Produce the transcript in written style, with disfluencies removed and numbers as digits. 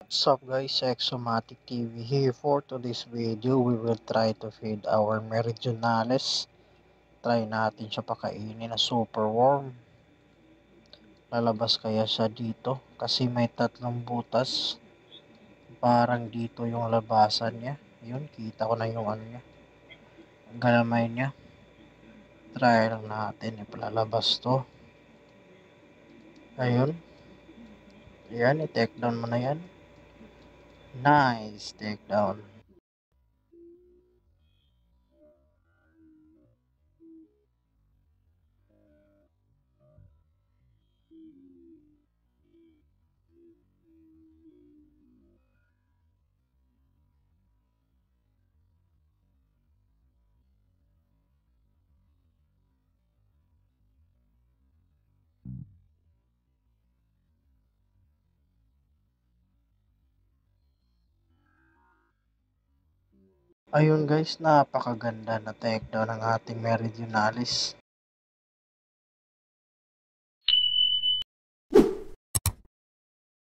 What's up guys, Exomatic TV here. For today's video, we will try to feed our Meridionales. Try natin siya pakainin na super warm. Lalabas kaya siya dito kasi may tatlong butas. Parang dito yung labasan niya. Yun, kita ko na yung ano niya. Ang galamay niya. Try lang natin ipalalabas to. Ayun. Ayan, i-take down mo na yan. Nice, take down. Ayun guys, napakaganda na take down ng ating Meridionales.